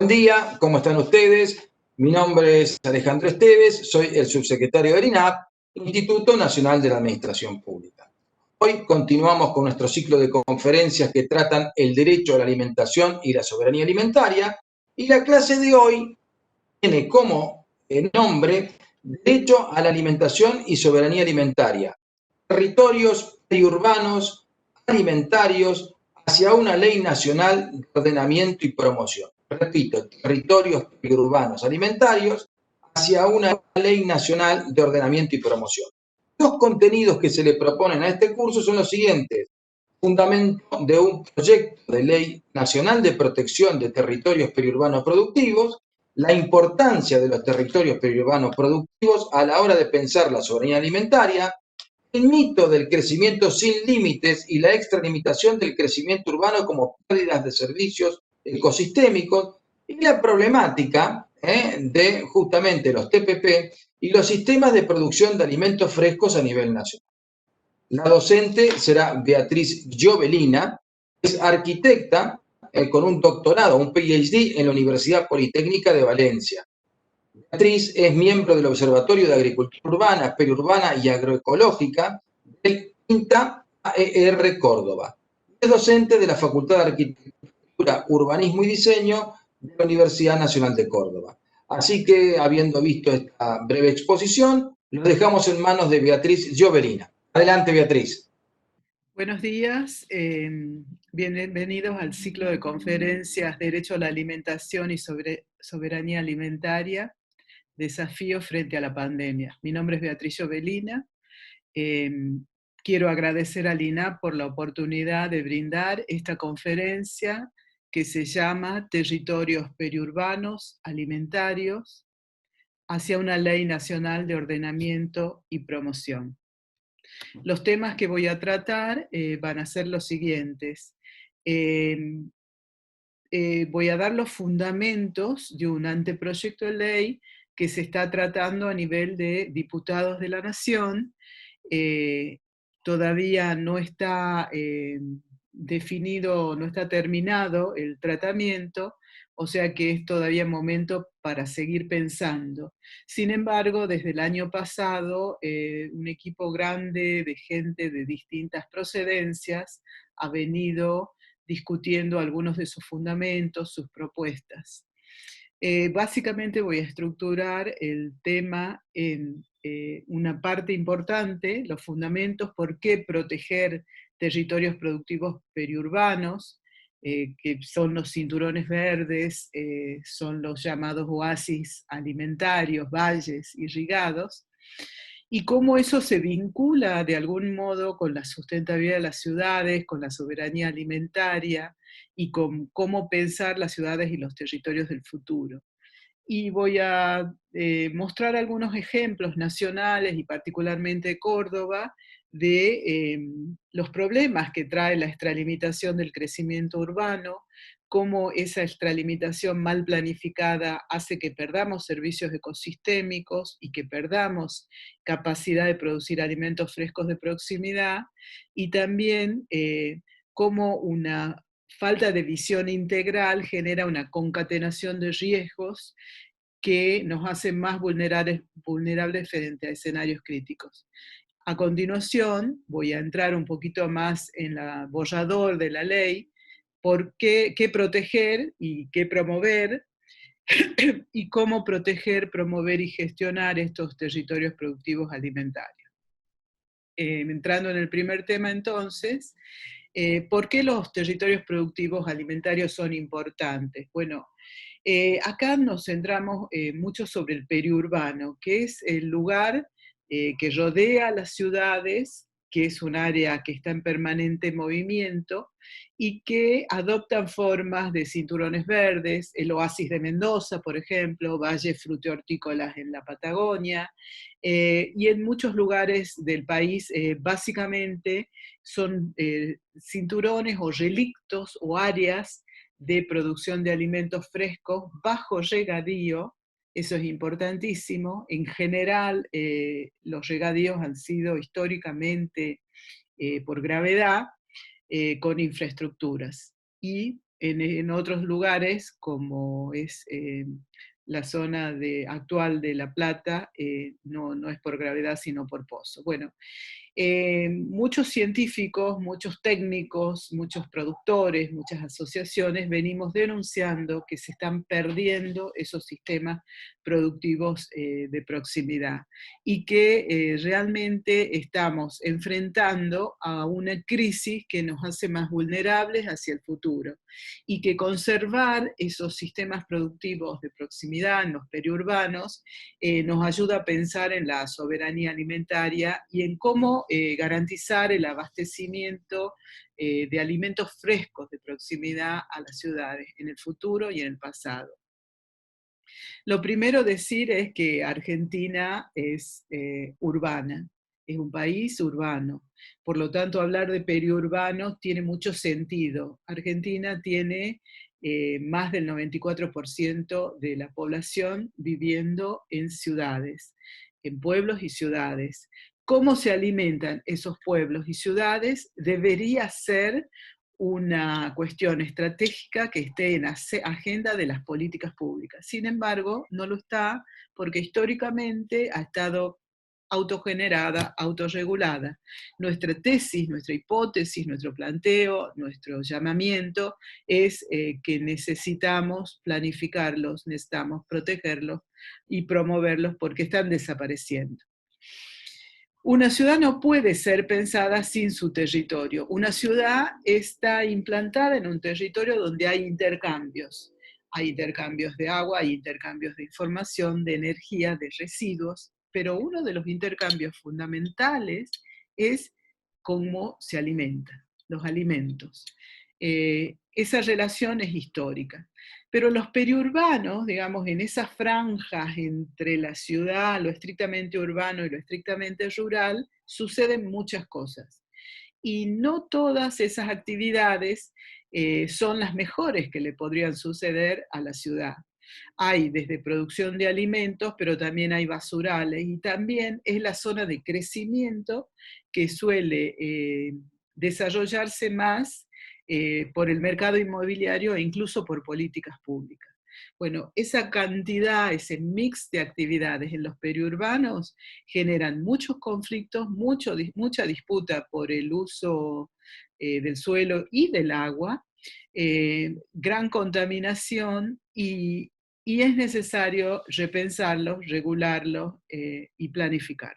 Buen día, ¿cómo están ustedes? Mi nombre es Alejandro Esteves, soy el subsecretario del INAP, Instituto Nacional de la Administración Pública. Hoy continuamos con nuestro ciclo de conferencias que tratan el derecho a la alimentación y la soberanía alimentaria, y la clase de hoy tiene como nombre Derecho a la alimentación y soberanía alimentaria, territorios periurbanos alimentarios hacia una ley nacional de ordenamiento y promoción. Repito, territorios periurbanos alimentarios hacia una ley nacional de ordenamiento y promoción. Los contenidos que se le proponen a este curso son los siguientes: fundamento de un proyecto de ley nacional de protección de territorios periurbanos productivos, la importancia de los territorios periurbanos productivos a la hora de pensar la soberanía alimentaria, el mito del crecimiento sin límites y la extralimitación del crecimiento urbano como pérdidas de servicios ecosistémicos, y la problemática de justamente los TPP y los sistemas de producción de alimentos frescos a nivel nacional. La docente será Beatriz Giovelina, es arquitecta con un doctorado, un PhD en la Universidad Politécnica de Valencia. Beatriz es miembro del Observatorio de Agricultura Urbana, Periurbana y Agroecológica del INTA AER Córdoba. Es docente de la Facultad de Arquitectura, Urbanismo y Diseño de la Universidad Nacional de Córdoba. Así que, habiendo visto esta breve exposición, lo dejamos en manos de Beatriz Giovelina. Adelante, Beatriz. Buenos días, bienvenidos al ciclo de conferencias Derecho a la Alimentación y Soberanía Alimentaria, Desafíos frente a la pandemia. Mi nombre es Beatriz Giovelina. Quiero agradecer al INAP por la oportunidad de brindar esta conferencia que se llama Territorios Periurbanos Alimentarios hacia una ley nacional de ordenamiento y promoción. Los temas que voy a tratar van a ser los siguientes. Voy a dar los fundamentos de un anteproyecto de ley que se está tratando a nivel de diputados de la Nación. Todavía no está definido, no está terminado el tratamiento, o sea que es todavía momento para seguir pensando. Sin embargo, desde el año pasado, un equipo grande de gente de distintas procedencias ha venido discutiendo algunos de sus fundamentos, sus propuestas. Básicamente voy a estructurar el tema en una parte importante, los fundamentos, por qué proteger territorios productivos periurbanos, que son los cinturones verdes, son los llamados oasis alimentarios, valles irrigados, y cómo eso se vincula de algún modo con la sustentabilidad de las ciudades, con la soberanía alimentaria y con cómo pensar las ciudades y los territorios del futuro. Y voy a mostrar algunos ejemplos nacionales y particularmente Córdoba de los problemas que trae la extralimitación del crecimiento urbano, cómo esa extralimitación mal planificada hace que perdamos servicios ecosistémicos y que perdamos capacidad de producir alimentos frescos de proximidad, y también cómo una falta de visión integral genera una concatenación de riesgos que nos hacen más vulnerables frente a escenarios críticos. A continuación, voy a entrar un poquito más en el borrador de la ley, por qué proteger y qué promover, y cómo proteger, promover y gestionar estos territorios productivos alimentarios. Entrando en el primer tema entonces, ¿por qué los territorios productivos alimentarios son importantes? Bueno, acá nos centramos mucho sobre el periurbano, que es el lugar que rodea las ciudades, que es un área que está en permanente movimiento y que adoptan formas de cinturones verdes, el oasis de Mendoza, por ejemplo, valles frutihortícolas en la Patagonia, y en muchos lugares del país básicamente son cinturones o relictos o áreas de producción de alimentos frescos bajo regadío. Eso es importantísimo. En general, los regadíos han sido históricamente, por gravedad, con infraestructuras. Y en otros lugares, como es la zona actual de La Plata, no es por gravedad, sino por pozo. Bueno, muchos científicos, muchos técnicos, muchos productores, muchas asociaciones venimos denunciando que se están perdiendo esos sistemas productivos de proximidad y que realmente estamos enfrentando a una crisis que nos hace más vulnerables hacia el futuro y que conservar esos sistemas productivos de proximidad en los periurbanos nos ayuda a pensar en la soberanía alimentaria y en cómo garantizar el abastecimiento de alimentos frescos de proximidad a las ciudades en el futuro y en el pasado. Lo primero decir es que Argentina es urbana, es un país urbano. Por lo tanto, hablar de periurbanos tiene mucho sentido. Argentina tiene más del 94% de la población viviendo en ciudades, en pueblos y ciudades. ¿Cómo se alimentan esos pueblos y ciudades? Debería ser una cuestión estratégica que esté en la agenda de las políticas públicas. Sin embargo, no lo está porque históricamente ha estado autogenerada, autorregulada. Nuestra tesis, nuestra hipótesis, nuestro planteo, nuestro llamamiento es que necesitamos planificarlos, necesitamos protegerlos y promoverlos porque están desapareciendo. Una ciudad no puede ser pensada sin su territorio. Una ciudad está implantada en un territorio donde hay intercambios. Hay intercambios de agua, hay intercambios de información, de energía, de residuos, pero uno de los intercambios fundamentales es cómo se alimenta, los alimentos. Esa relación es histórica. Pero los periurbanos, digamos, en esas franjas entre la ciudad, lo estrictamente urbano y lo estrictamente rural, suceden muchas cosas. Y no todas esas actividades son las mejores que le podrían suceder a la ciudad. Hay desde producción de alimentos, pero también hay basurales, y también es la zona de crecimiento que suele desarrollarse más por el mercado inmobiliario e incluso por políticas públicas. Bueno, esa cantidad, ese mix de actividades en los periurbanos generan muchos conflictos, mucha disputa por el uso del suelo y del agua, gran contaminación y es necesario repensarlos, regularlos y planificar.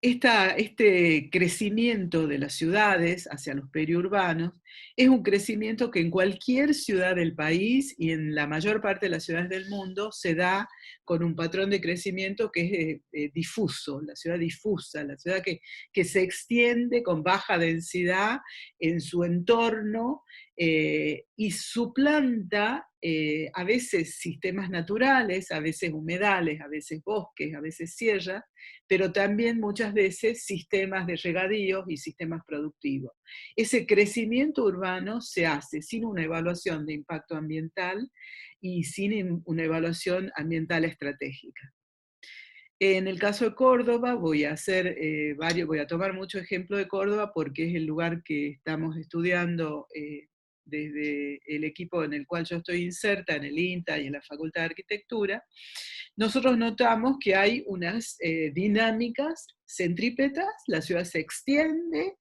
Este crecimiento de las ciudades hacia los periurbanos es un crecimiento que en cualquier ciudad del país y en la mayor parte de las ciudades del mundo se da con un patrón de crecimiento que es difuso, la ciudad difusa, la ciudad que se extiende con baja densidad en su entorno y suplanta a veces sistemas naturales, a veces humedales, a veces bosques, a veces sierras, pero también muchas veces sistemas de regadíos y sistemas productivos. Ese crecimiento urbano se hace sin una evaluación de impacto ambiental y sin una evaluación ambiental estratégica. En el caso de Córdoba voy a tomar mucho ejemplo de Córdoba porque es el lugar que estamos estudiando desde el equipo en el cual yo estoy inserta, en el INTA y en la Facultad de Arquitectura. Nosotros notamos que hay unas dinámicas centrípetas, la ciudad se extiende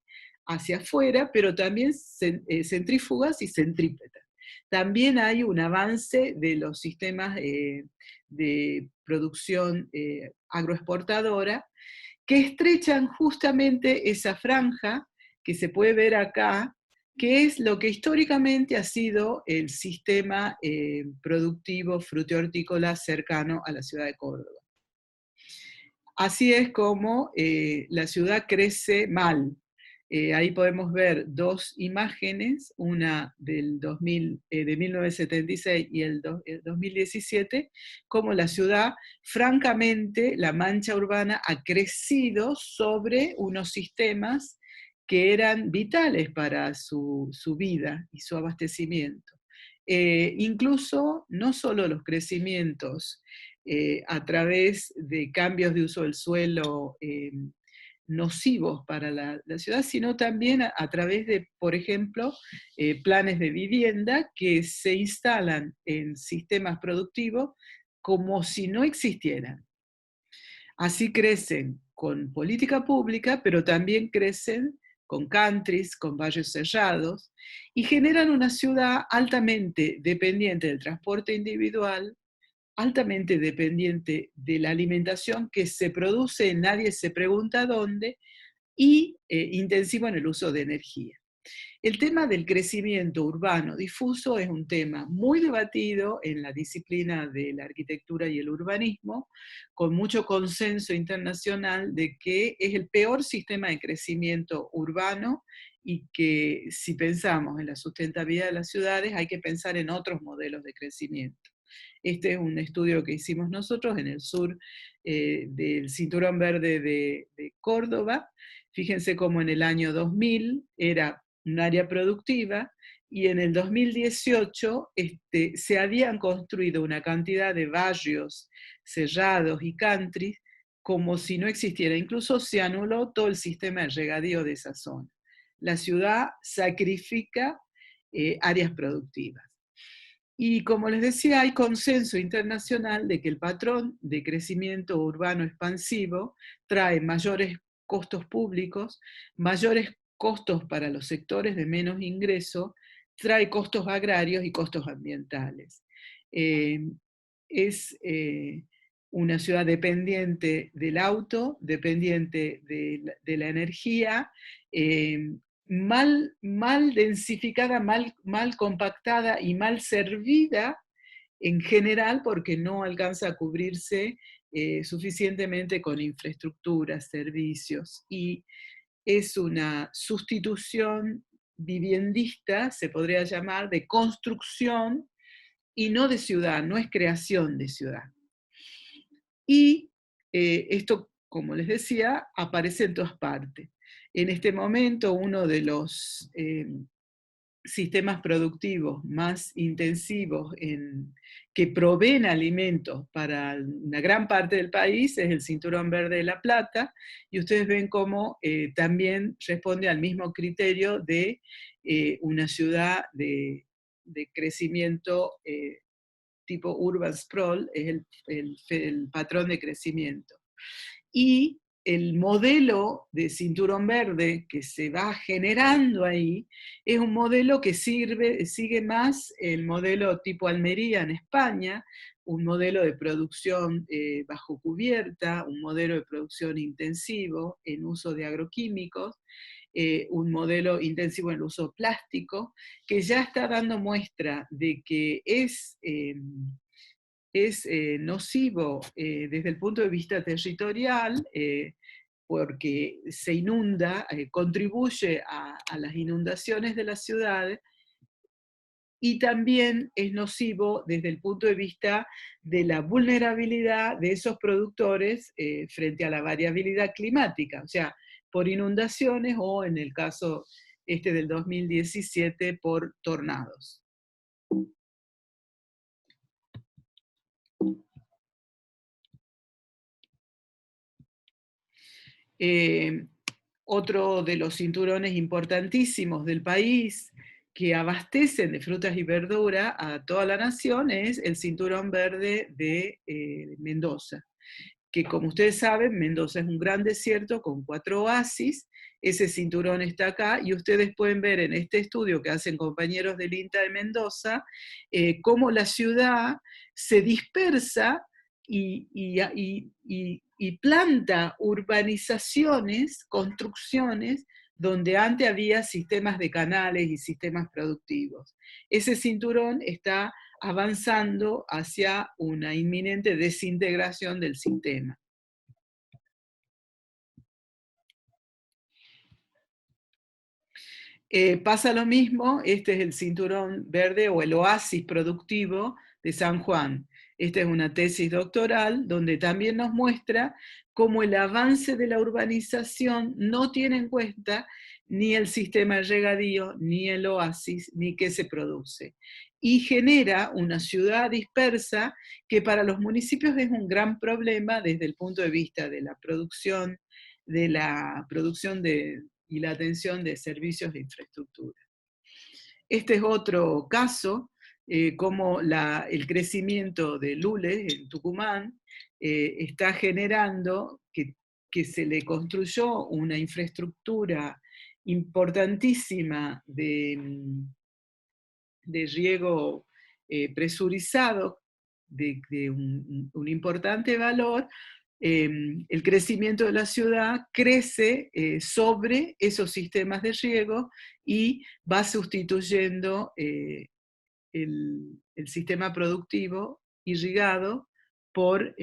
hacia afuera, pero también centrífugas y centrípetas. También hay un avance de los sistemas de producción agroexportadora que estrechan justamente esa franja que se puede ver acá, que es lo que históricamente ha sido el sistema productivo frutihortícola cercano a la ciudad de Córdoba. Así es como la ciudad crece mal. Ahí podemos ver dos imágenes, una de 1976 y el 2017, como la ciudad, francamente, la mancha urbana ha crecido sobre unos sistemas que eran vitales para su vida y su abastecimiento. Incluso no solo los crecimientos a través de cambios de uso del suelo nocivos para la ciudad, sino también a través de, por ejemplo, planes de vivienda que se instalan en sistemas productivos como si no existieran. Así crecen con política pública, pero también crecen con countries, con valles cerrados, y generan una ciudad altamente dependiente del transporte individual, altamente dependiente de la alimentación que se produce, nadie se pregunta dónde, y intensivo en el uso de energía. El tema del crecimiento urbano difuso es un tema muy debatido en la disciplina de la arquitectura y el urbanismo, con mucho consenso internacional de que es el peor sistema de crecimiento urbano y que si pensamos en la sustentabilidad de las ciudades hay que pensar en otros modelos de crecimiento. Este es un estudio que hicimos nosotros en el sur del Cinturón Verde de Córdoba. Fíjense cómo en el año 2000 era un área productiva, y en el 2018 se habían construido una cantidad de barrios cerrados y country como si no existiera. Incluso se anuló todo el sistema de regadío de esa zona. La ciudad sacrifica áreas productivas. Y como les decía, hay consenso internacional de que el patrón de crecimiento urbano expansivo trae mayores costos públicos, mayores costos para los sectores de menos ingreso, trae costos agrarios y costos ambientales. Es una ciudad dependiente del auto, dependiente de la energía, mal densificada, mal compactada y mal servida en general porque no alcanza a cubrirse suficientemente con infraestructuras, servicios, y es una sustitución viviendista, se podría llamar, de construcción y no de ciudad, no es creación de ciudad. Y esto, como les decía, aparece en todas partes. En este momento, uno de los sistemas productivos más intensivos que proveen alimentos para una gran parte del país es el Cinturón Verde de La Plata, y ustedes ven cómo también responde al mismo criterio de una ciudad de crecimiento tipo urban sprawl, es el patrón de crecimiento. Y el modelo de cinturón verde que se va generando ahí es un modelo que sigue más el modelo tipo Almería en España, un modelo de producción bajo cubierta, un modelo de producción intensivo en uso de agroquímicos, un modelo intensivo en el uso plástico, que ya está dando muestra de que es nocivo desde el punto de vista territorial, porque se inunda, contribuye a las inundaciones de las ciudades, y también es nocivo desde el punto de vista de la vulnerabilidad de esos productores frente a la variabilidad climática, o sea, por inundaciones o en el caso del 2017 por tornados. Otro de los cinturones importantísimos del país que abastecen de frutas y verduras a toda la nación es el Cinturón Verde de Mendoza, que como ustedes saben, Mendoza es un gran desierto con 4 oasis. Ese cinturón está acá, y ustedes pueden ver en este estudio que hacen compañeros del INTA de Mendoza, cómo la ciudad se dispersa y planta urbanizaciones, construcciones, donde antes había sistemas de canales y sistemas productivos. Ese cinturón está avanzando hacia una inminente desintegración del sistema. Pasa lo mismo, este es el cinturón verde o el oasis productivo de San Juan. Esta es una tesis doctoral donde también nos muestra cómo el avance de la urbanización no tiene en cuenta ni el sistema de regadío, ni el oasis, ni qué se produce. Y genera una ciudad dispersa que para los municipios es un gran problema desde el punto de vista de la producción de la producción y la atención de servicios de infraestructura. Este es otro caso, como el crecimiento de Lule en Tucumán está generando que se le construyó una infraestructura importantísima de riego presurizado de un importante valor. El crecimiento de la ciudad crece sobre esos sistemas de riego y va sustituyendo el sistema productivo irrigado por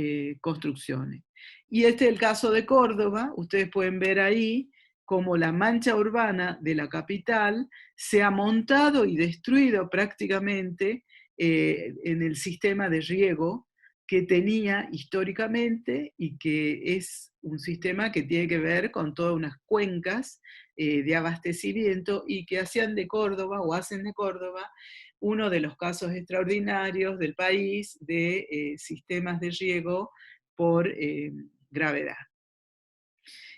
construcciones. Y este es el caso de Córdoba. Ustedes pueden ver ahí cómo la mancha urbana de la capital se ha montado y destruido prácticamente en el sistema de riego que tenía históricamente y que es un sistema que tiene que ver con todas unas cuencas de abastecimiento y que hacían de Córdoba o hacen de Córdoba uno de los casos extraordinarios del país de sistemas de riego por gravedad.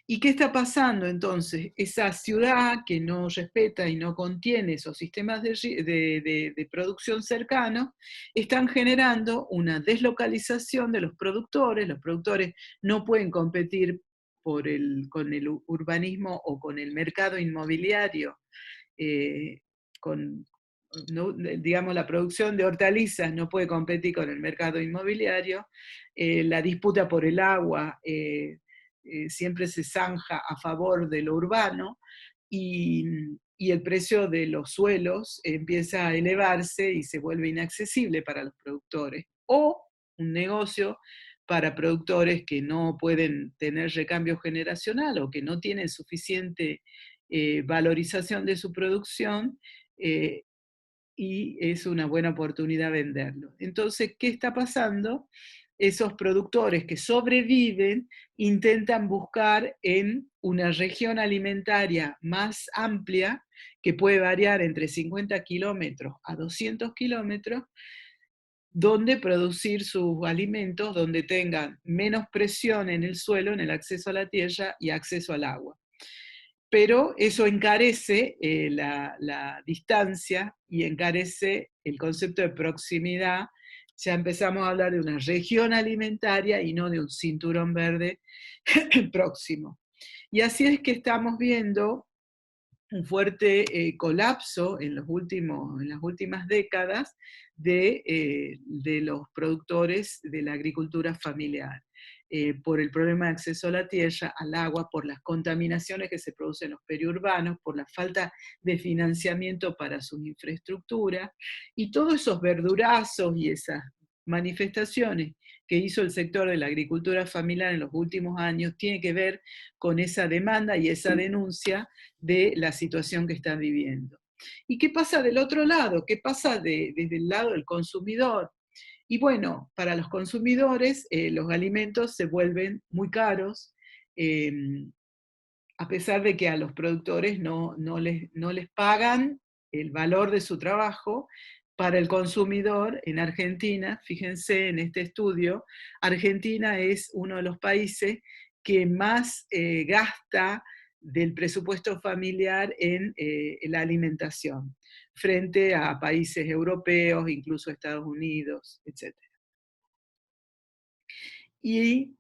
¿Y qué está pasando entonces? Esa ciudad que no respeta y no contiene esos sistemas de producción cercanos, están generando una deslocalización de los productores no pueden competir con el urbanismo o con el mercado inmobiliario, digamos, la producción de hortalizas no puede competir con el mercado inmobiliario, la disputa por el agua siempre se zanja a favor de lo urbano, y el precio de los suelos empieza a elevarse y se vuelve inaccesible para los productores, o un negocio para productores que no pueden tener recambio generacional o que no tienen suficiente valorización de su producción, y es una buena oportunidad venderlo. Entonces, ¿qué está pasando? Esos productores que sobreviven intentan buscar en una región alimentaria más amplia, que puede variar entre 50 kilómetros a 200 kilómetros, donde producir sus alimentos, donde tengan menos presión en el suelo, en el acceso a la tierra y acceso al agua. Pero eso encarece la distancia y encarece el concepto de proximidad. Ya empezamos a hablar de una región alimentaria y no de un cinturón verde próximo. Y así es que estamos viendo un fuerte colapso en las últimas décadas de los productores de la agricultura familiar. Por el problema de acceso a la tierra, al agua, por las contaminaciones que se producen en los periurbanos, por la falta de financiamiento para sus infraestructuras, y todos esos verdurazos y esas manifestaciones que hizo el sector de la agricultura familiar en los últimos años tiene que ver con esa demanda y esa denuncia de la situación que están viviendo. ¿Y qué pasa del otro lado? ¿Qué pasa desde el lado del consumidor? Y bueno, para los consumidores los alimentos se vuelven muy caros, a pesar de que a los productores no les pagan el valor de su trabajo. Para el consumidor en Argentina, fíjense en este estudio, Argentina es uno de los países que más gasta del presupuesto familiar en la alimentación, frente a países europeos, incluso Estados Unidos, etc. Y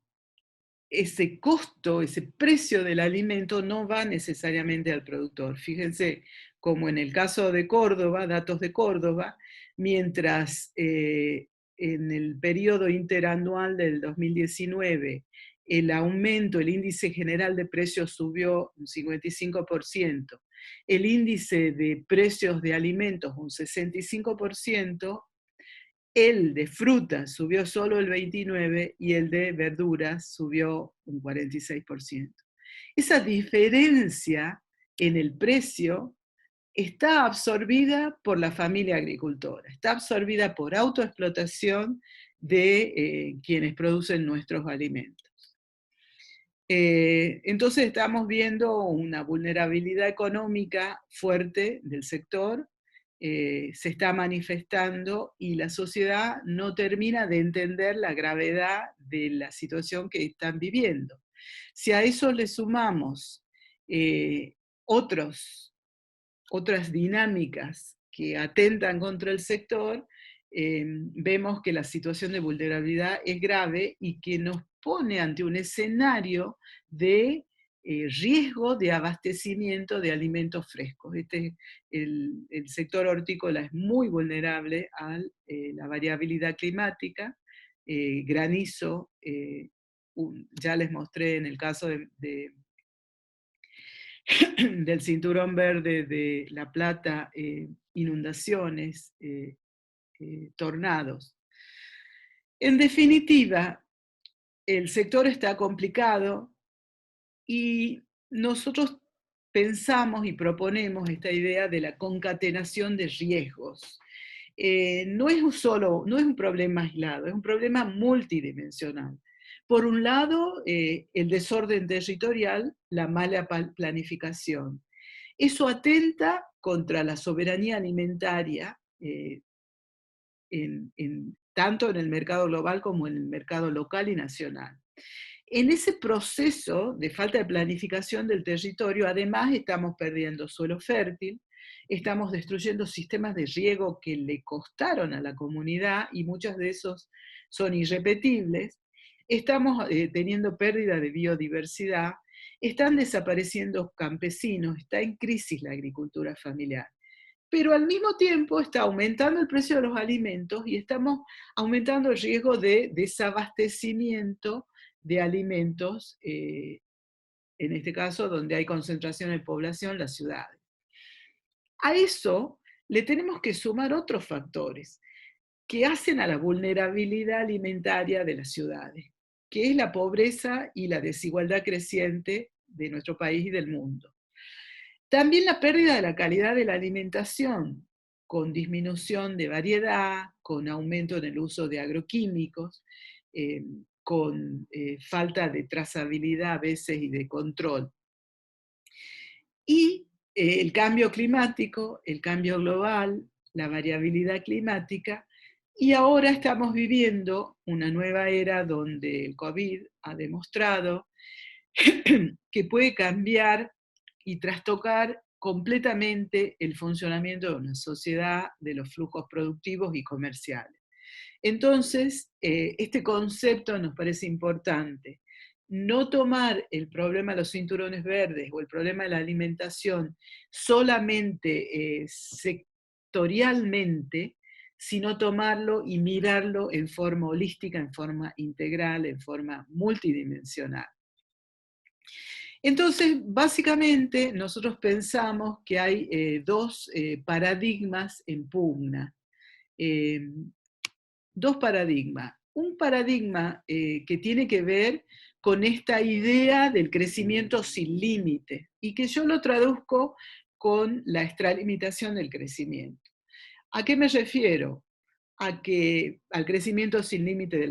ese costo, ese precio del alimento no va necesariamente al productor. Fíjense, como en el caso de Córdoba, datos de Córdoba, mientras en el periodo interanual del 2019 el índice general de precios subió un 55%, el índice de precios de alimentos un 65%, el de frutas subió solo el 29% y el de verduras subió un 46%. Esa diferencia en el precio está absorbida por la familia agricultora, está absorbida por autoexplotación de quienes producen nuestros alimentos. Entonces estamos viendo una vulnerabilidad económica fuerte del sector, se está manifestando y la sociedad no termina de entender la gravedad de la situación que están viviendo. Si a eso le sumamos otras dinámicas que atentan contra el sector, vemos que la situación de vulnerabilidad es grave y que nos pone ante un escenario de riesgo de abastecimiento de alimentos frescos. El sector hortícola es muy vulnerable a la variabilidad climática, granizo, ya les mostré en el caso del cinturón verde de La Plata, inundaciones, tornados. En definitiva, el sector está complicado y nosotros pensamos y proponemos esta idea de la concatenación de riesgos. No es un problema aislado, es un problema multidimensional. Por un lado, el desorden territorial, la mala planificación. Eso atenta contra la soberanía alimentaria, tanto en el mercado global como en el mercado local y nacional. En ese proceso de falta de planificación del territorio, además estamos perdiendo suelo fértil, estamos destruyendo sistemas de riego que le costaron a la comunidad y muchos de esos son irrepetibles, estamos teniendo pérdida de biodiversidad, están desapareciendo campesinos, está en crisis la agricultura familiar. Pero al mismo tiempo está aumentando el precio de los alimentos y estamos aumentando el riesgo de desabastecimiento de alimentos, en este caso donde hay concentración de población, las ciudades. A eso le tenemos que sumar otros factores que hacen a la vulnerabilidad alimentaria de las ciudades, que es la pobreza y la desigualdad creciente de nuestro país y del mundo. También la pérdida de la calidad de la alimentación, con disminución de variedad, con aumento en el uso de agroquímicos, con falta de trazabilidad a veces y de control. Y el cambio climático, el cambio global, la variabilidad climática, y ahora estamos viviendo una nueva era donde el COVID ha demostrado que puede cambiar y trastocar completamente el funcionamiento de una sociedad, de los flujos productivos y comerciales. Entonces, este concepto nos parece importante. No tomar el problema de los cinturones verdes o el problema de la alimentación solamente sectorialmente, sino tomarlo y mirarlo en forma holística, en forma integral, en forma multidimensional. Entonces, básicamente, nosotros pensamos que hay dos paradigmas en pugna. Dos paradigmas. Un paradigma que tiene que ver con esta idea del crecimiento sin límite, y que yo lo traduzco con la extralimitación del crecimiento. ¿A qué me refiero? Al crecimiento sin límite de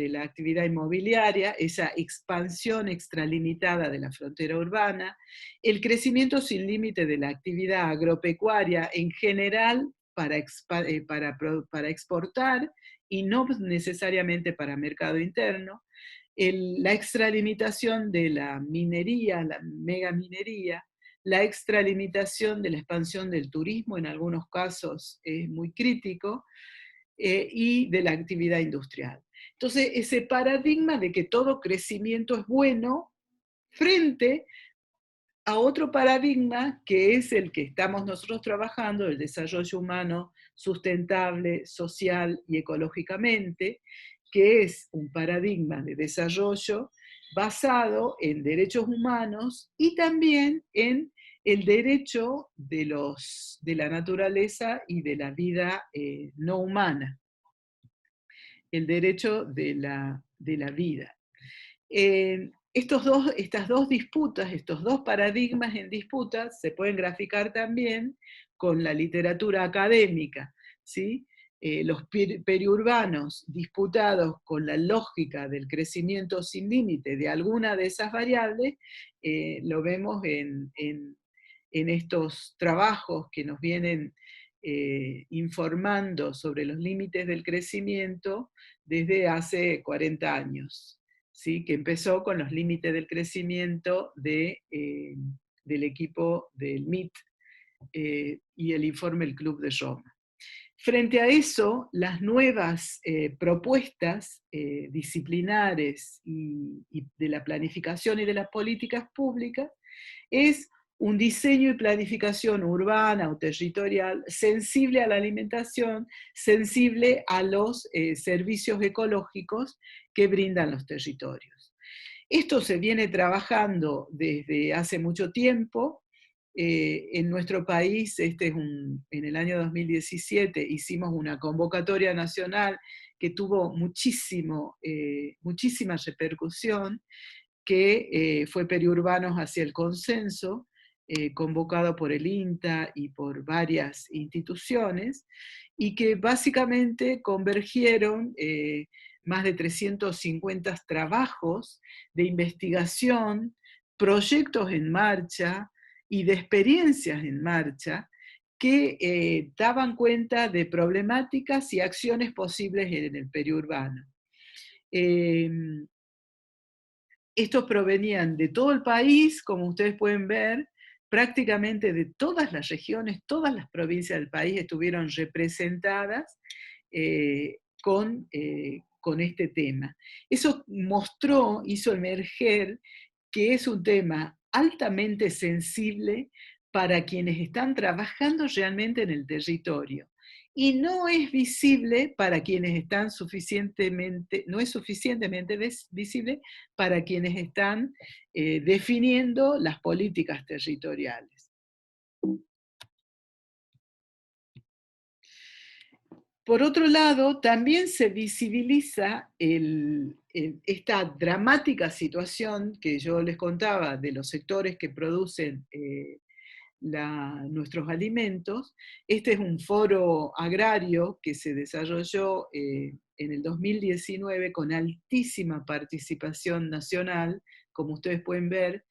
la actividad inmobiliaria, esa expansión extralimitada de la frontera urbana, el crecimiento sin límite de la actividad agropecuaria en general para exportar y no necesariamente para mercado interno, la extralimitación de la minería, la megaminería, la extralimitación de la expansión del turismo, en algunos casos es muy crítico, y de la actividad industrial. Entonces, ese paradigma de que todo crecimiento es bueno, frente a otro paradigma que es el que estamos nosotros trabajando, el desarrollo humano sustentable, social y ecológicamente, que es un paradigma de desarrollo basado en derechos humanos y también en el derecho de la naturaleza y de la vida no humana, el derecho de la vida. Estas dos disputas, estos dos paradigmas en disputa, se pueden graficar también con la literatura académica, ¿sí? Los periurbanos disputados con la lógica del crecimiento sin límite de alguna de esas variables, lo vemos en estos trabajos que nos vienen informando sobre los límites del crecimiento desde hace 40 años. ¿sí? Que empezó con los límites del crecimiento del equipo del MIT y el informe del Club de Roma. Frente a eso, las nuevas propuestas disciplinares y de la planificación y de las políticas públicas es un diseño y planificación urbana o territorial sensible a la alimentación, sensible a los servicios ecológicos que brindan los territorios. Esto se viene trabajando desde hace mucho tiempo. En nuestro país, en el año 2017, hicimos una convocatoria nacional que tuvo muchísima repercusión, que fue Periurbanos hacia el consenso, convocado por el INTA y por varias instituciones, y que básicamente convergieron más de 350 trabajos de investigación, proyectos en marcha y de experiencias en marcha que daban cuenta de problemáticas y acciones posibles en el periurbano. Estos provenían de todo el país, como ustedes pueden ver, prácticamente de todas las regiones, todas las provincias del país estuvieron representadas con este tema. Eso hizo emerger que es un tema altamente sensible para quienes están trabajando realmente en el territorio. Y no es visible para quienes están no es suficientemente visible para quienes están definiendo las políticas territoriales. Por otro lado, también se visibiliza esta dramática situación que yo les contaba de los sectores que producen nuestros alimentos. Este es un foro agrario que se desarrolló en el 2019 con altísima participación nacional, como ustedes pueden ver.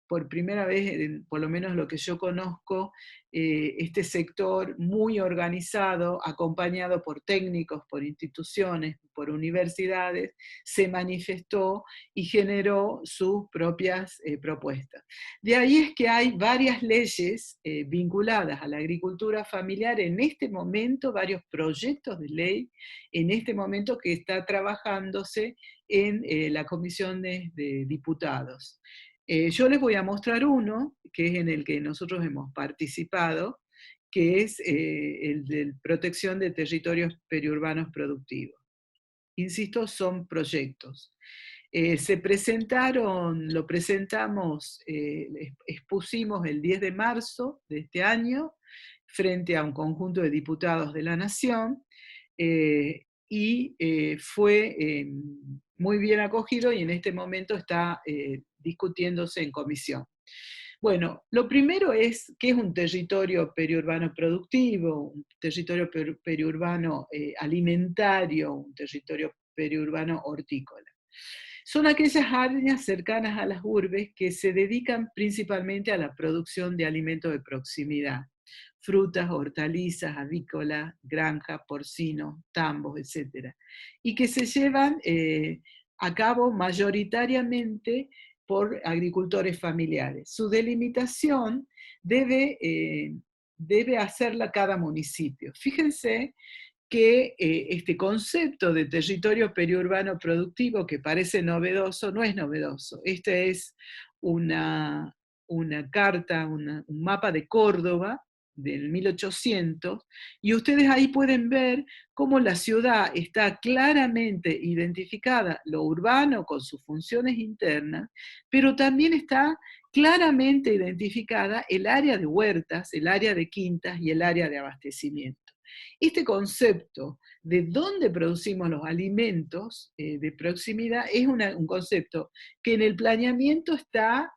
Por primera vez, por lo menos lo que yo conozco, este sector muy organizado, acompañado por técnicos, por instituciones, por universidades, se manifestó y generó sus propias propuestas. De ahí es que hay varias leyes vinculadas a la agricultura familiar en este momento, varios proyectos de ley en este momento que está trabajándose en la Comisión de Diputados. Yo les voy a mostrar uno, que es en el que nosotros hemos participado, que es el de protección de territorios periurbanos productivos. Insisto, son proyectos. Lo presentamos, expusimos el 10 de marzo de este año frente a un conjunto de diputados de la Nación, y fue muy bien acogido y en este momento está discutiéndose en comisión. Bueno, lo primero es qué es un territorio periurbano productivo, un territorio periurbano alimentario, un territorio periurbano hortícola. Son aquellas áreas cercanas a las urbes que se dedican principalmente a la producción de alimentos de proximidad, frutas, hortalizas, avícolas, granjas, porcinos, tambos, etc. Y que se llevan a cabo mayoritariamente por agricultores familiares. Su delimitación debe hacerla cada municipio. Fíjense que este concepto de territorio periurbano productivo, que parece novedoso, no es novedoso. Este es una carta, un mapa de Córdoba del 1800, y ustedes ahí pueden ver cómo la ciudad está claramente identificada, lo urbano con sus funciones internas, pero también está claramente identificada el área de huertas, el área de quintas y el área de abastecimiento. Este concepto de dónde producimos los alimentos de proximidad es un concepto que en el planeamiento está,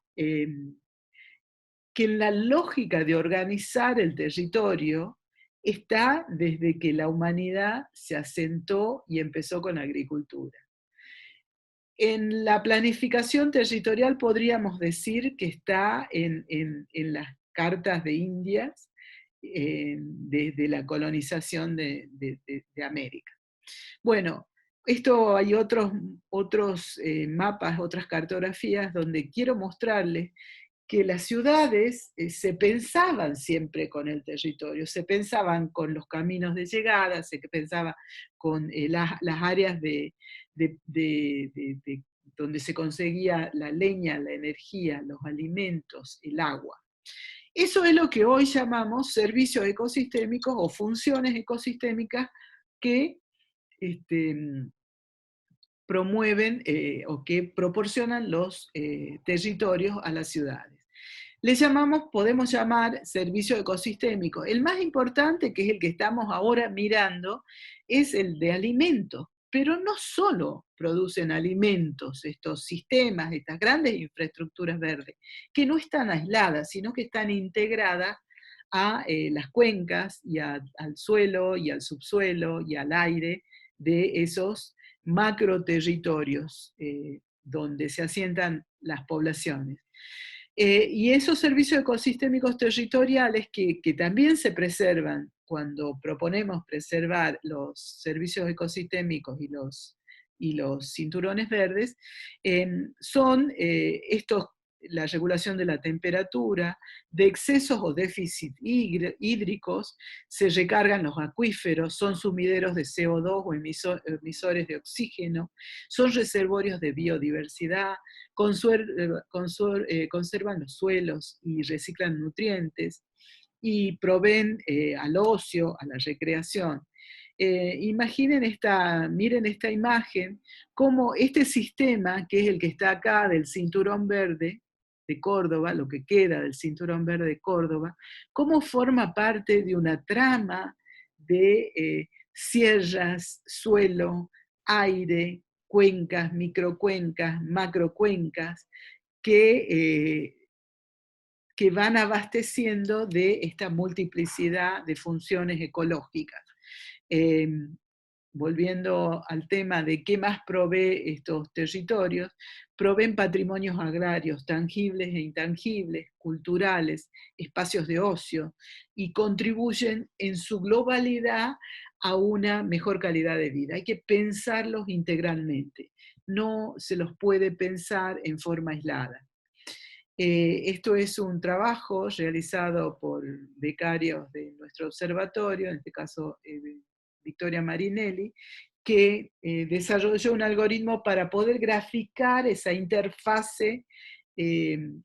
que en la lógica de organizar el territorio está desde que la humanidad se asentó y empezó con la agricultura. En la planificación territorial podríamos decir que está en las cartas de Indias, desde la colonización de América. Bueno, Esto hay otros mapas, otras cartografías donde quiero mostrarles que las ciudades se pensaban siempre con el territorio, se pensaban con los caminos de llegada, se pensaba con las áreas donde se conseguía la leña, la energía, los alimentos, el agua. Eso es lo que hoy llamamos servicios ecosistémicos o funciones ecosistémicas que promueven o que proporcionan los territorios a las ciudades. Le podemos llamar servicios ecosistémicos. El más importante, que es el que estamos ahora mirando, es el de alimentos, pero no solo producen alimentos estos sistemas, estas grandes infraestructuras verdes, que no están aisladas, sino que están integradas a las cuencas y al suelo y al subsuelo y al aire de esos macro territorios donde se asientan las poblaciones. Y esos servicios ecosistémicos territoriales que también se preservan cuando proponemos preservar los servicios ecosistémicos y los cinturones verdes, son la regulación de la temperatura, de excesos o déficits hídricos, se recargan los acuíferos, son sumideros de CO2 o emisores de oxígeno, son reservorios de biodiversidad, conservan los suelos y reciclan nutrientes, y proveen al ocio, a la recreación. Miren esta imagen, cómo este sistema, que es el que está acá del Cinturón Verde de Córdoba, lo que queda del Cinturón Verde de Córdoba, cómo forma parte de una trama de sierras, suelo, aire, cuencas, microcuencas, macrocuencas, que van abasteciendo de esta multiplicidad de funciones ecológicas. Volviendo al tema de qué más provee estos territorios, proveen patrimonios agrarios tangibles e intangibles, culturales, espacios de ocio, y contribuyen en su globalidad a una mejor calidad de vida. Hay que pensarlos integralmente, no se los puede pensar en forma aislada. Esto es un trabajo realizado por becarios de nuestro observatorio, en este caso Victoria Marinelli, que desarrolló un algoritmo para poder graficar esa interfase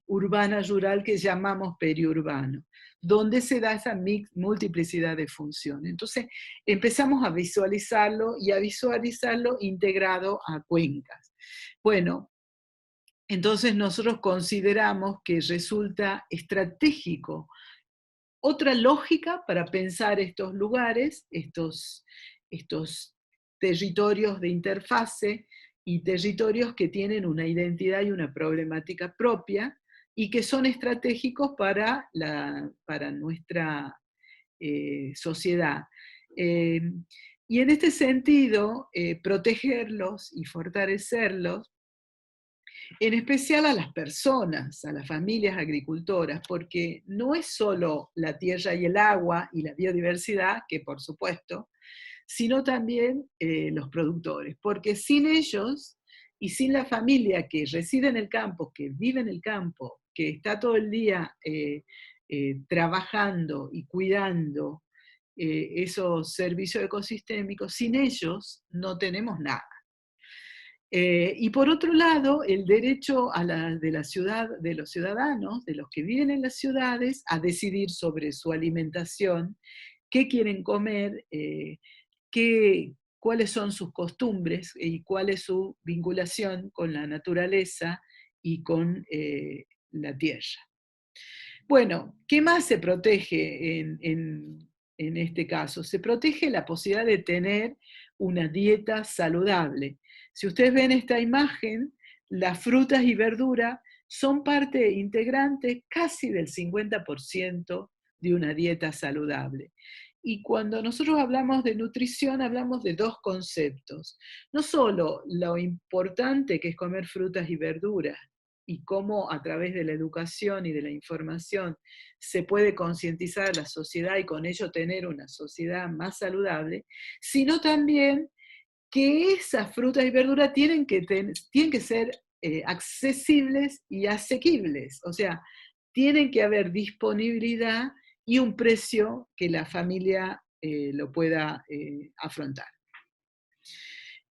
urbana-rural que llamamos periurbano, donde se da esa multiplicidad de funciones. Entonces empezamos a visualizarlo y a visualizarlo integrado a cuencas. Bueno, entonces nosotros consideramos que resulta estratégico otra lógica para pensar estos lugares, estos territorios de interfase y territorios que tienen una identidad y una problemática propia y que son estratégicos para nuestra sociedad. Y en este sentido, protegerlos y fortalecerlos, en especial a las personas, a las familias agricultoras, porque no es solo la tierra y el agua y la biodiversidad, que por supuesto, sino también los productores, porque sin ellos y sin la familia que reside en el campo, que vive en el campo, que está todo el día trabajando y cuidando esos servicios ecosistémicos, sin ellos no tenemos nada. Y por otro lado, el derecho de los ciudadanos, de los que viven en las ciudades, a decidir sobre su alimentación, qué quieren comer, cuáles son sus costumbres y cuál es su vinculación con la naturaleza y con la tierra. Bueno, ¿qué más se protege en este caso? Se protege la posibilidad de tener una dieta saludable. Si ustedes ven esta imagen, las frutas y verduras son parte integrante casi del 50% de una dieta saludable. Y cuando nosotros hablamos de nutrición, hablamos de dos conceptos. No solo lo importante que es comer frutas y verduras, y cómo a través de la educación y de la información se puede concientizar a la sociedad y con ello tener una sociedad más saludable, sino también que esas frutas y verduras tienen que ser accesibles y asequibles, o sea, tienen que haber disponibilidad y un precio que la familia lo pueda afrontar.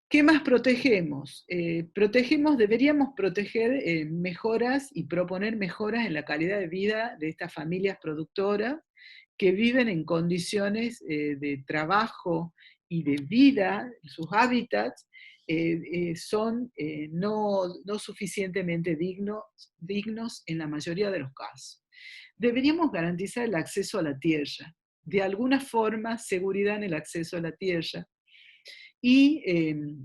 ¿Qué más protegemos? Deberíamos proteger mejoras y proponer mejoras en la calidad de vida de estas familias productoras que viven en condiciones de trabajo y de vida, sus hábitats son no suficientemente dignos en la mayoría de los casos. Deberíamos garantizar el acceso a la tierra, de alguna forma seguridad en el acceso a la tierra, y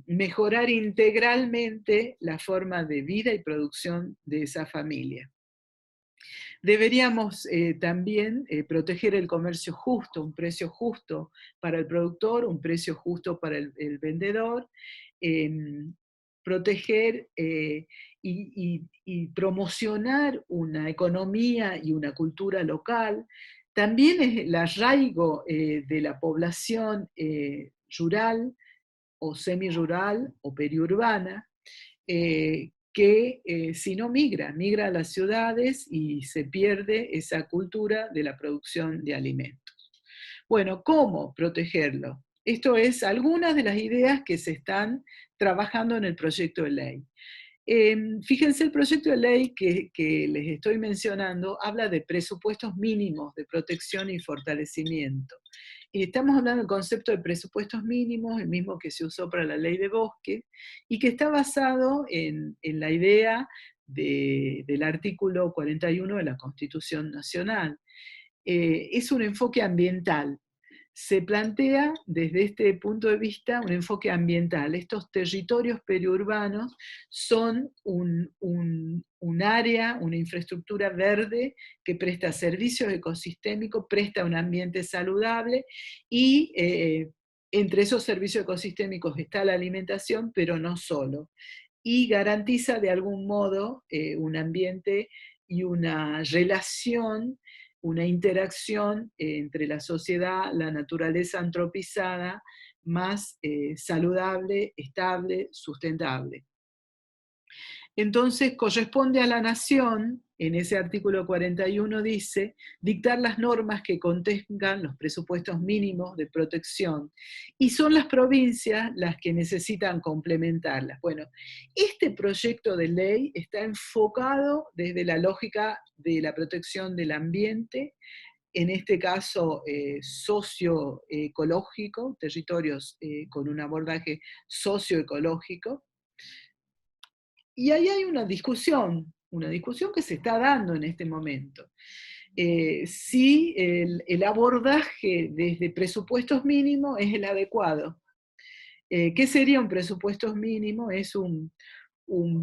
mejorar integralmente la forma de vida y producción de esa familia. Deberíamos también proteger el comercio justo, un precio justo para el productor, un precio justo para el vendedor, proteger y promocionar una economía y una cultura local. También es el arraigo de la población rural, o semirural o periurbana, que si no migra a las ciudades y se pierde esa cultura de la producción de alimentos. Bueno, ¿cómo protegerlo? Esto es algunas de las ideas que se están trabajando en el proyecto de ley. Fíjense, el proyecto de ley que les estoy mencionando habla de presupuestos mínimos de protección y fortalecimiento. Y estamos hablando del concepto de presupuestos mínimos, el mismo que se usó para la ley de bosque, y que está basado en la idea del artículo 41 de la Constitución Nacional. Es un enfoque ambiental. Se plantea desde este punto de vista un enfoque ambiental. Estos territorios periurbanos son un área, una infraestructura verde que presta servicios ecosistémicos, presta un ambiente saludable y entre esos servicios ecosistémicos está la alimentación, pero no solo. Y garantiza de algún modo un ambiente y una relación, una interacción entre la sociedad, la naturaleza antropizada, más saludable, estable, sustentable. Entonces corresponde a la nación, en ese artículo 41 dice, dictar las normas que contengan los presupuestos mínimos de protección, y son las provincias las que necesitan complementarlas. Bueno, este proyecto de ley está enfocado desde la lógica de la protección del ambiente, en este caso socioecológico, territorios con un abordaje socioecológico. Y ahí hay una discusión que se está dando en este momento. Si el abordaje desde presupuestos mínimos es el adecuado. ¿Qué sería un presupuesto mínimo? Es un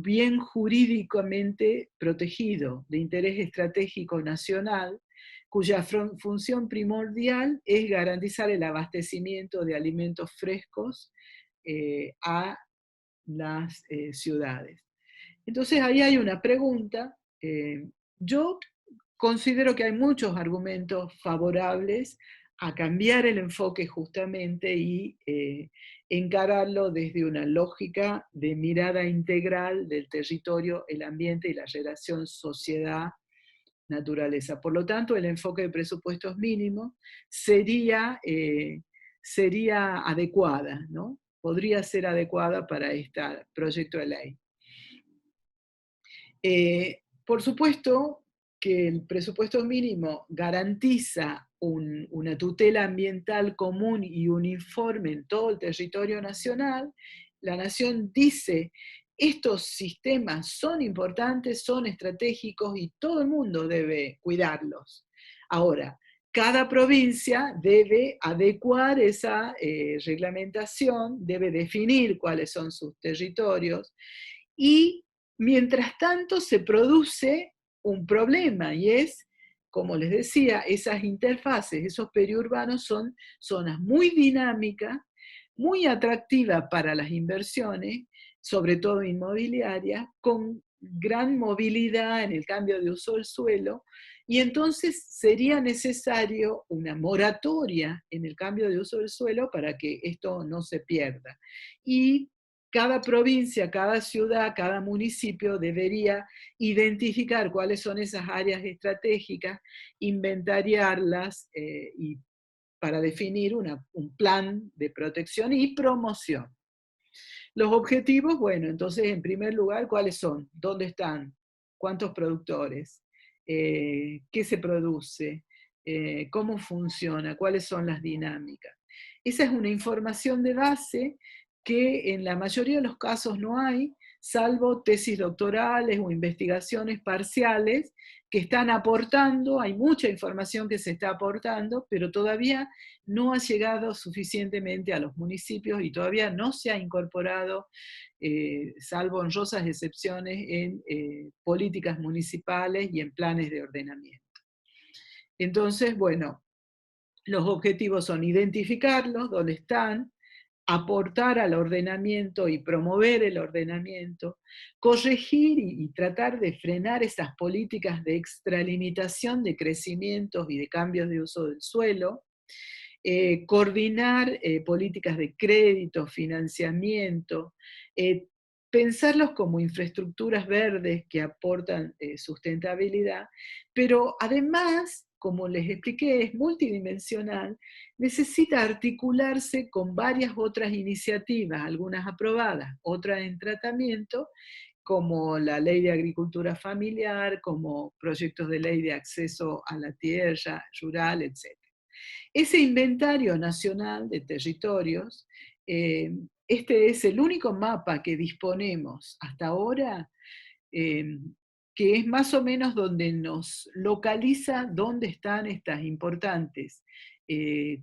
bien jurídicamente protegido de interés estratégico nacional, cuya función primordial es garantizar el abastecimiento de alimentos frescos a las ciudades. Entonces ahí hay una pregunta. Yo considero que hay muchos argumentos favorables a cambiar el enfoque justamente y encararlo desde una lógica de mirada integral del territorio, el ambiente y la relación sociedad-naturaleza. Por lo tanto, el enfoque de presupuestos mínimos sería adecuada, ¿no? Podría ser adecuada para este proyecto de ley. Por supuesto que el presupuesto mínimo garantiza una tutela ambiental común y uniforme en todo el territorio nacional. La nación dice, estos sistemas son importantes, son estratégicos y todo el mundo debe cuidarlos. Ahora, cada provincia debe adecuar esa reglamentación, debe definir cuáles son sus territorios y mientras tanto se produce un problema y es, como les decía, esas interfaces, esos periurbanos son zonas muy dinámicas, muy atractivas para las inversiones, sobre todo inmobiliarias, con gran movilidad en el cambio de uso del suelo y entonces sería necesario una moratoria en el cambio de uso del suelo para que esto no se pierda. Y cada provincia, cada ciudad, cada municipio debería identificar cuáles son esas áreas estratégicas, inventariarlas y para definir un plan de protección y promoción. Los objetivos, bueno, entonces en primer lugar, ¿cuáles son? ¿Dónde están? ¿Cuántos productores? ¿Qué se produce? ¿Cómo funciona? ¿Cuáles son las dinámicas? Esa es una información de base que en la mayoría de los casos no hay, salvo tesis doctorales o investigaciones parciales que están aportando, hay mucha información que se está aportando, pero todavía no ha llegado suficientemente a los municipios y todavía no se ha incorporado, salvo honrosas excepciones, en políticas municipales y en planes de ordenamiento. Entonces, bueno, los objetivos son identificarlos, dónde están, aportar al ordenamiento y promover el ordenamiento, corregir y tratar de frenar esas políticas de extralimitación de crecimientos y de cambios de uso del suelo, coordinar políticas de crédito, financiamiento, pensarlos como infraestructuras verdes que aportan sustentabilidad, pero además, como les expliqué, es multidimensional, necesita articularse con varias otras iniciativas, algunas aprobadas, otras en tratamiento, como la ley de agricultura familiar, como proyectos de ley de acceso a la tierra rural, etc. Ese inventario nacional de territorios, este es el único mapa que disponemos hasta ahora, eh, que es más o menos donde nos localiza dónde están estas importantes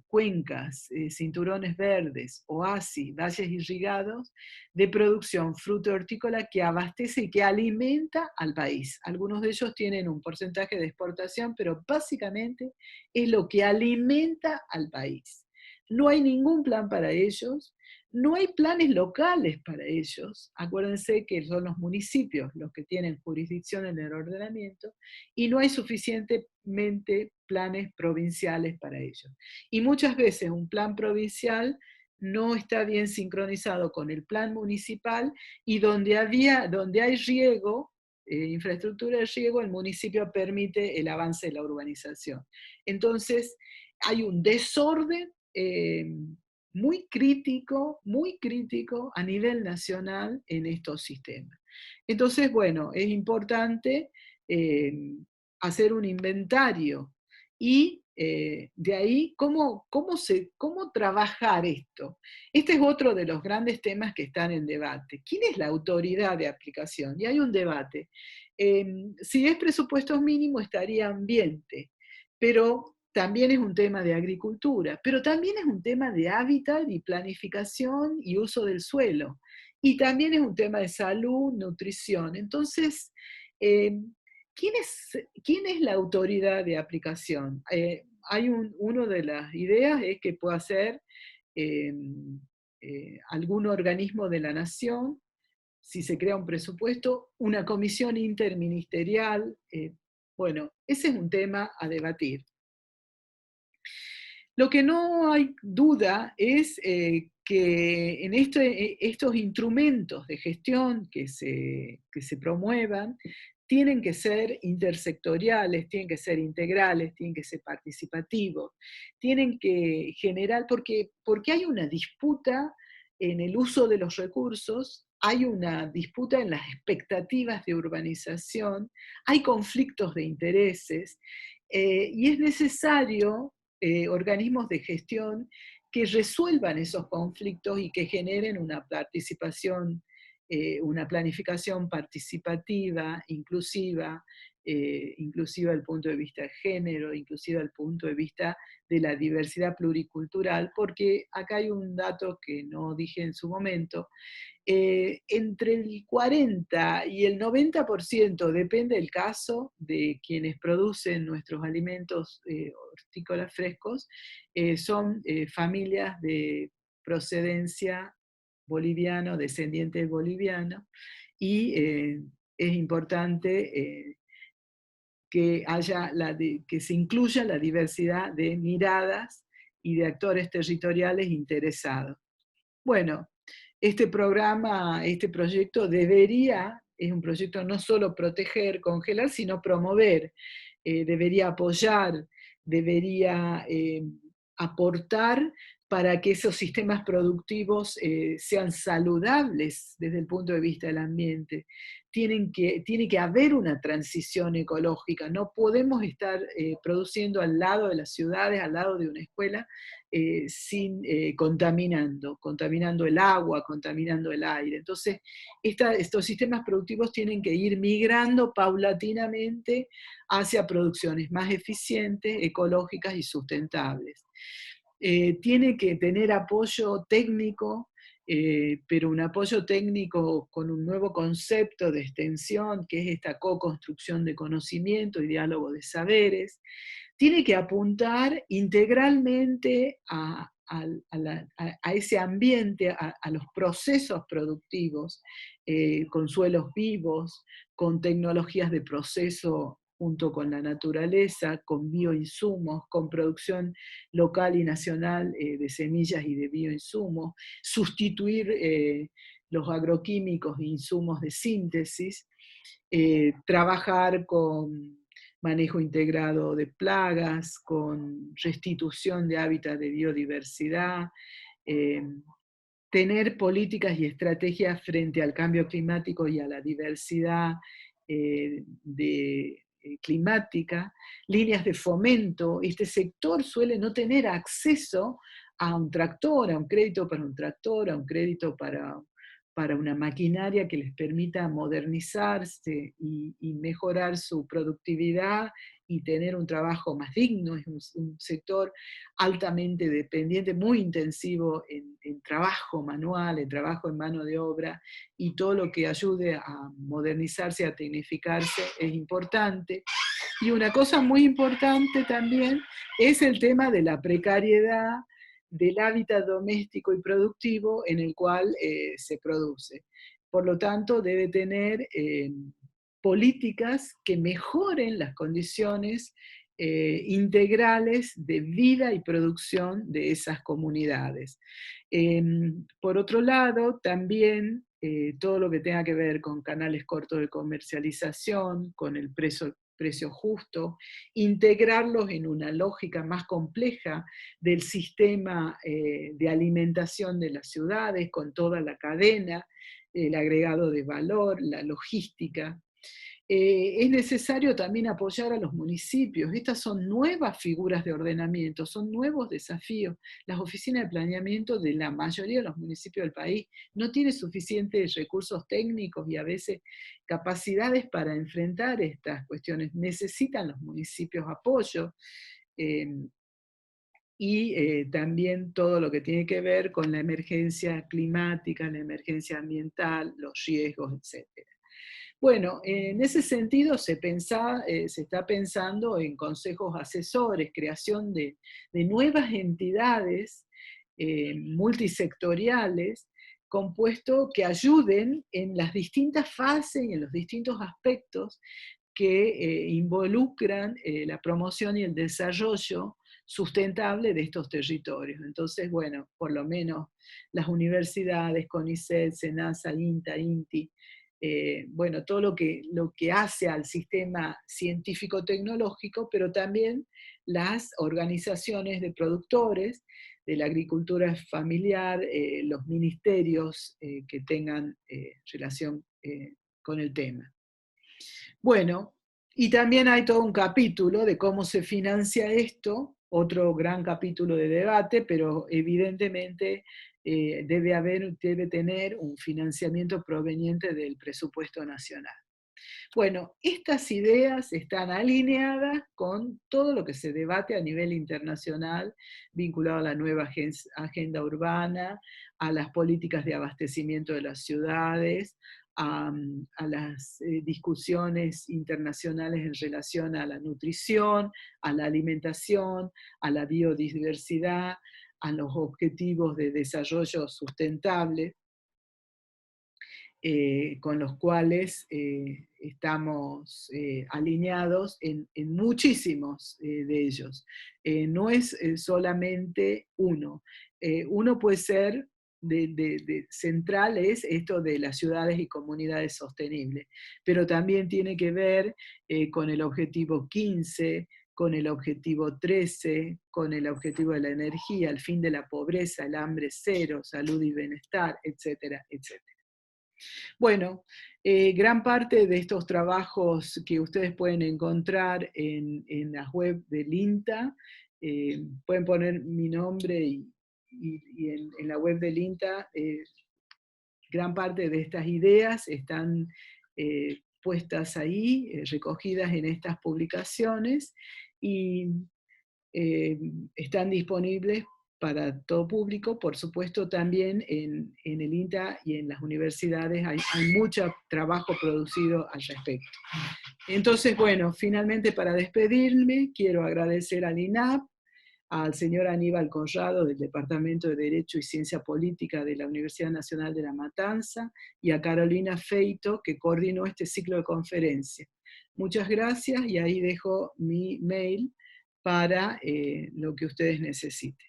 cuencas, cinturones verdes, oasis, valles irrigados de producción fruto-hortícola que abastece y que alimenta al país. Algunos de ellos tienen un porcentaje de exportación, pero básicamente es lo que alimenta al país. No hay ningún plan para ellos, no hay planes locales para ellos. Acuérdense que son los municipios los que tienen jurisdicción en el ordenamiento y no hay suficientemente planes provinciales para ellos. Y muchas veces un plan provincial no está bien sincronizado con el plan municipal y donde hay riego, infraestructura de riego, el municipio permite el avance de la urbanización. Entonces, hay un desorden muy crítico a nivel nacional en estos sistemas. Entonces, bueno, es importante hacer un inventario y de ahí cómo trabajar esto. Este es otro de los grandes temas que están en debate. ¿Quién es la autoridad de aplicación? Y hay un debate. Si es presupuestos mínimos, estaría ambiente, pero también es un tema de agricultura, pero también es un tema de hábitat y planificación y uso del suelo. Y también es un tema de salud, nutrición. Entonces, ¿quién es la autoridad de aplicación? Una de las ideas es que pueda ser eh, algún organismo de la nación, si se crea un presupuesto, una comisión interministerial. Bueno, ese es un tema a debatir. Lo que no hay duda es que en estos instrumentos de gestión que se promuevan tienen que ser intersectoriales, tienen que ser integrales, tienen que ser participativos, tienen que generar, porque hay una disputa en el uso de los recursos, hay una disputa en las expectativas de urbanización, hay conflictos de intereses, y es necesario organismos de gestión que resuelvan esos conflictos y que generen una participación, una planificación participativa, inclusiva, inclusiva desde el punto de vista de género, inclusiva desde el punto de vista de la diversidad pluricultural, porque acá hay un dato que no dije en su momento. Entre el 40 y el 90%, depende del caso, de quienes producen nuestros alimentos hortícolas frescos, son familias de procedencia boliviana, descendientes bolivianos, y es importante que que se incluya la diversidad de miradas y de actores territoriales interesados. Bueno, este programa, este proyecto es un proyecto no solo proteger, congelar, sino promover, debería apoyar, debería aportar para que esos sistemas productivos sean saludables desde el punto de vista del ambiente. Tiene que haber una transición ecológica, no podemos estar produciendo al lado de las ciudades, al lado de una escuela, contaminando el agua, contaminando el aire. Entonces, estos sistemas productivos tienen que ir migrando paulatinamente hacia producciones más eficientes, ecológicas y sustentables. Tiene que tener apoyo técnico, pero un apoyo técnico con un nuevo concepto de extensión, que es esta co-construcción de conocimiento y diálogo de saberes. Tiene que apuntar integralmente a ese ambiente, a los procesos productivos, con suelos vivos, con tecnologías de proceso junto con la naturaleza, con bioinsumos, con producción local y nacional de semillas y de bioinsumos, sustituir los agroquímicos e insumos de síntesis, trabajar con manejo integrado de plagas, con restitución de hábitat de biodiversidad, tener políticas y estrategias frente al cambio climático y a la diversidad climática, líneas de fomento. Este sector suele no tener acceso a un tractor, a un crédito para un tractor, a un crédito para una maquinaria que les permita modernizarse y mejorar su productividad y tener un trabajo más digno. Es un sector altamente dependiente, muy intensivo en trabajo manual, en trabajo en mano de obra, y todo lo que ayude a modernizarse, a tecnificarse es importante. Y una cosa muy importante también es el tema de la precariedad del hábitat doméstico y productivo en el cual se produce. Por lo tanto, debe tener políticas que mejoren las condiciones integrales de vida y producción de esas comunidades. Por otro lado, también todo lo que tenga que ver con canales cortos de comercialización, con el precio justo, integrarlos en una lógica más compleja del sistema de alimentación de las ciudades, con toda la cadena, el agregado de valor, la logística. Es necesario también apoyar a los municipios. Estas son nuevas figuras de ordenamiento, son nuevos desafíos. Las oficinas de planeamiento de la mayoría de los municipios del país no tienen suficientes recursos técnicos y a veces capacidades para enfrentar estas cuestiones. Necesitan los municipios apoyo. También todo lo que tiene que ver con la emergencia climática, la emergencia ambiental, los riesgos, etc. Bueno, en ese sentido se está pensando en consejos asesores, creación de nuevas entidades multisectoriales compuestos que ayuden en las distintas fases y en los distintos aspectos que involucran la promoción y el desarrollo sustentable de estos territorios. Entonces, bueno, por lo menos las universidades, CONICET, SENASA, INTA, INTI, bueno, todo lo que hace al sistema científico-tecnológico, pero también las organizaciones de productores de la agricultura familiar, los ministerios que tengan relación con el tema. Bueno, y también hay todo un capítulo de cómo se financia esto, otro gran capítulo de debate, pero evidentemente debe tener un financiamiento proveniente del presupuesto nacional. Bueno, estas ideas están alineadas con todo lo que se debate a nivel internacional, vinculado a la nueva agenda urbana, a las políticas de abastecimiento de las ciudades, a las discusiones internacionales en relación a la nutrición, a la alimentación, a la biodiversidad, a los objetivos de desarrollo sustentable. con los cuales estamos alineados en muchísimos de ellos. No es solamente uno. Uno puede ser central, es esto de las ciudades y comunidades sostenibles, pero también tiene que ver con el objetivo 15, con el objetivo 13, con el objetivo de la energía, el fin de la pobreza, el hambre cero, salud y bienestar, etcétera, etcétera. Bueno, gran parte de estos trabajos que ustedes pueden encontrar en la web del INTA, pueden poner mi nombre y en la web del INTA, gran parte de estas ideas están puestas ahí, recogidas en estas publicaciones, y están disponibles para todo público. Por supuesto, también en el INTA y en las universidades hay mucho trabajo producido al respecto. Entonces, bueno, finalmente para despedirme, quiero agradecer al INAP, al señor Aníbal Conrado del Departamento de Derecho y Ciencia Política de la Universidad Nacional de La Matanza, y a Carolina Feito, que coordinó este ciclo de conferencias. Muchas gracias, y ahí dejo mi mail para lo que ustedes necesiten.